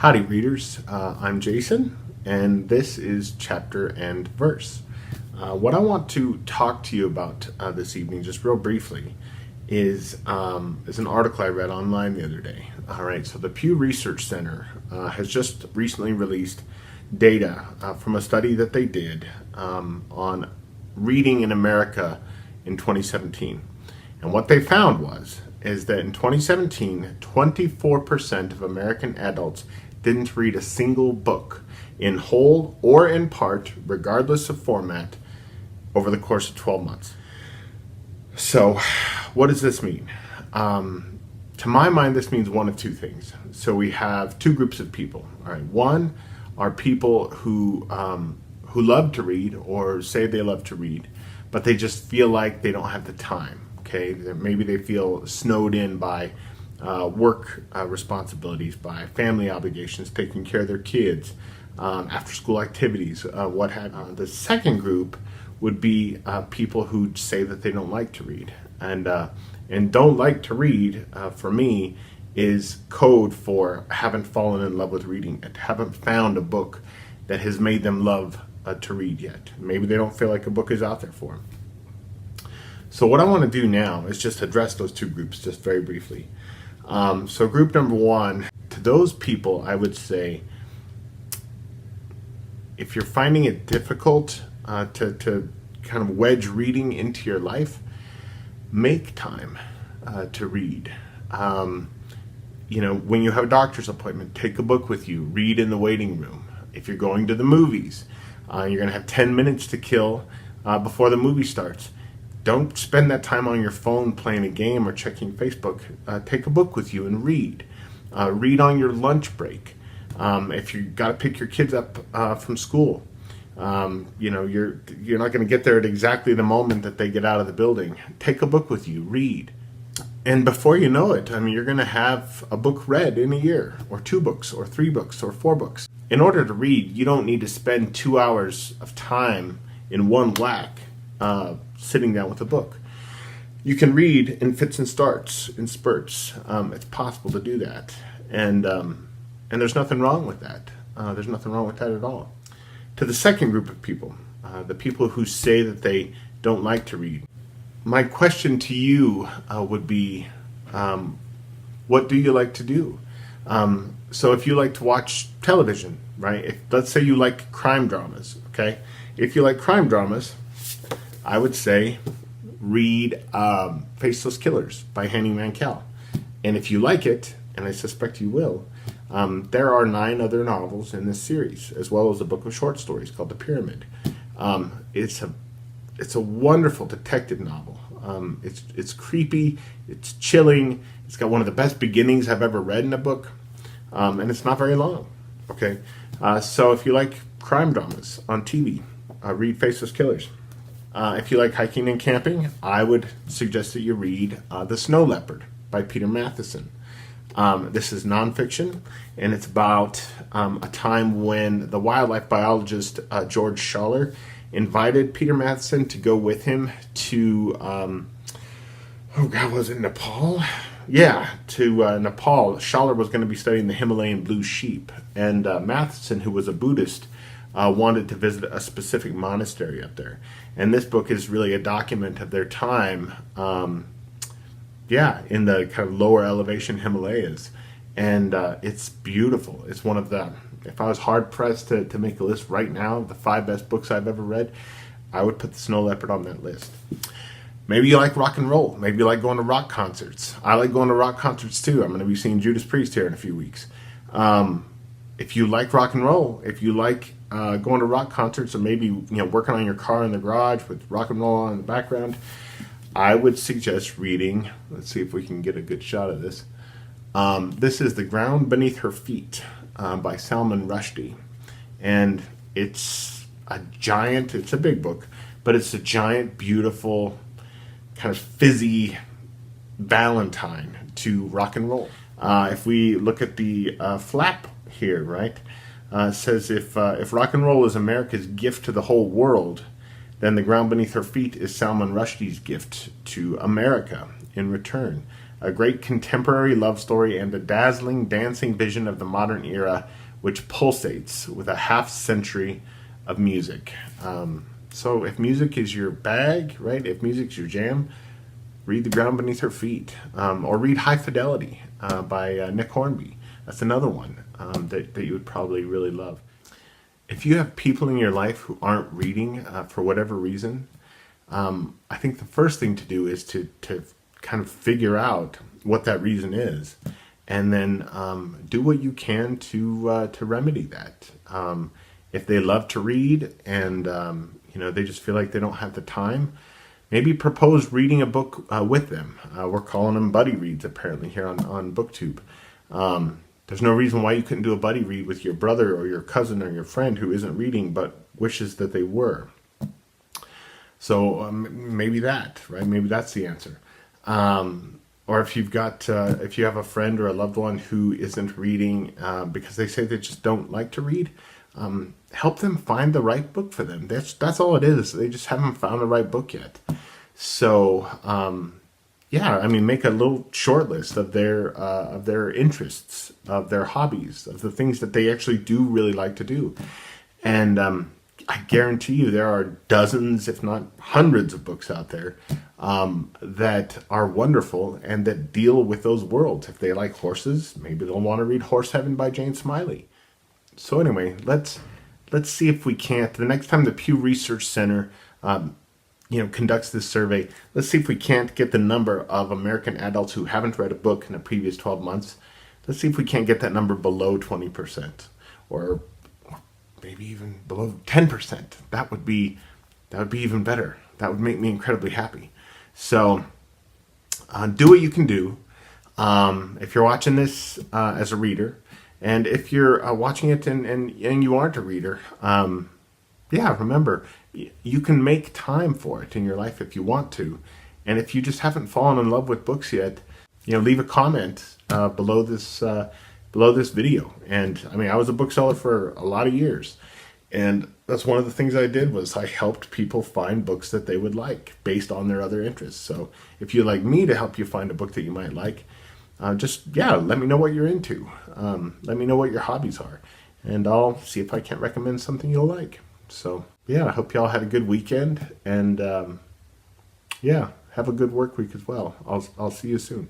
Howdy, readers. I'm Jason, and this is Chapter and Verse. What I want to talk to you about this evening, just real briefly, is an article I read online the other day. All right, so the Pew Research Center has just recently released data from a study that they did on reading in America in 2017. And what they found is that in 2017, 24% of American adults didn't read a single book in whole or in part, regardless of format, over the course of 12 months. So what does this mean? To my mind, this means one of two things. So we have two groups of people. All right, one are people who love to read or say they love to read, but they just feel like they don't have the time. Okay, maybe they feel snowed in by work responsibilities, by family obligations, taking care of their kids, after school activities, what have you. The second group would be people who say that they don't like to read, and don't like to read for me is code for haven't fallen in love with reading it, haven't found a book that has made them love to read yet. Maybe they don't feel like a book is out there for them. So what I want to do now is just address those two groups just very briefly. So group number one, to those people, I would say, if you're finding it difficult to kind of wedge reading into your life, make time to read. When you have a doctor's appointment, take a book with you, read in the waiting room. If you're going to the movies, you're going to have 10 minutes to kill before the movie starts. Don't spend that time on your phone playing a game or checking Facebook. Take a book with you and read. Read on your lunch break. If you got to pick your kids up from school, you're not going to get there at exactly the moment that they get out of the building. Take a book with you. Read. And before you know it, you're going to have a book read in a year, or 2 books, or 3 books, or 4 books. In order to read, you don't need to spend 2 hours of time in one whack sitting down with a book. You can read in fits and starts, in spurts. It's possible to do that, and there's nothing wrong with that. There's nothing wrong with that at all. To the second group of people, the people who say that they don't like to read, my question to you would be, what do you like to do? So if you like to watch television, right? Let's say you like crime dramas, okay? If you like crime dramas, I would say read Faceless Killers by Henry Mankell. And if you like it, and I suspect you will, there are 9 other novels in this series, as well as a book of short stories called The Pyramid. It's a wonderful detective novel. It's creepy, it's chilling, it's got one of the best beginnings I've ever read in a book, and it's not very long. Okay, so if you like crime dramas on TV, read Faceless Killers. If you like hiking and camping, I would suggest that you read The Snow Leopard by Peter Matheson. This is nonfiction, and it's about a time when the wildlife biologist George Schaller invited Peter Matheson to go with him to, was it Nepal? Yeah, to Nepal. Schaller was going to be studying the Himalayan blue sheep, and Matheson, who was a Buddhist, wanted to visit a specific monastery up there. And this book is really a document of their time, in the kind of lower elevation Himalayas. And it's beautiful. It's one of the, if I was hard-pressed to make a list right now of the 5 best books I've ever read, I would put The Snow Leopard on that list. Maybe you like rock and roll. Maybe you like going to rock concerts. I like going to rock concerts too. I'm going to be seeing Judas Priest here in a few weeks. If you like rock and roll, if you like going to rock concerts, or maybe working on your car in the garage with rock and roll on in the background, I would suggest reading. Let's see if we can get a good shot of this. This is The Ground Beneath Her Feet by Salman Rushdie, and it's a big book, but it's a giant, beautiful, kind of fizzy valentine to rock and roll. If we look at the flap here, right, it says if rock and roll is America's gift to the whole world, then The Ground Beneath Her Feet is Salman Rushdie's gift to America in return. a great contemporary love story and a dazzling dancing vision of the modern era, which pulsates with a half century of music. So if music is your bag, right? If music's your jam, read The Ground Beneath Her Feet, or read High Fidelity by Nick Hornby. That's another one that you would probably really love. If you have people in your life who aren't reading for whatever reason, I think the first thing to do is to kind of figure out what that reason is, and then do what you can to remedy that. If they love to read and they just feel like they don't have the time, maybe propose reading a book with them. We're calling them buddy reads apparently here on BookTube. There's no reason why you couldn't do a buddy read with your brother or your cousin or your friend who isn't reading but wishes that they were. So maybe that, right? Maybe that's the answer. Or if if you have a friend or a loved one who isn't reading because they say they just don't like to read, help them find the right book for them. That's all it is. They just haven't found the right book yet. So make a little short list of their interests, of their hobbies, of the things that they actually do really like to do, and I guarantee you there are dozens, if not hundreds, of books out there that are wonderful and that deal with those worlds. If they like horses, maybe they'll want to read Horse Heaven by Jane Smiley. So anyway, let's see if we can't, the next time the Pew Research Center conducts this survey, let's see if we can't get the number of American adults who haven't read a book in the previous 12 months. Let's see if we can't get that number below 20%, or maybe even below 10%. That would be even better. That would make me incredibly happy. So do what you can do. If you're watching this as a reader, and if you're watching it and you aren't a reader, remember, you can make time for it in your life if you want to. And if you just haven't fallen in love with books yet, leave a comment below this video. And I was a bookseller for a lot of years, and that's one of the things I did was I helped people find books that they would like based on their other interests. So if you'd like me to help you find a book that you might like, let me know what you're into. Let me know what your hobbies are, and I'll see if I can't recommend something you'll like. So I hope y'all had a good weekend, and have a good work week as well. I'll see you soon.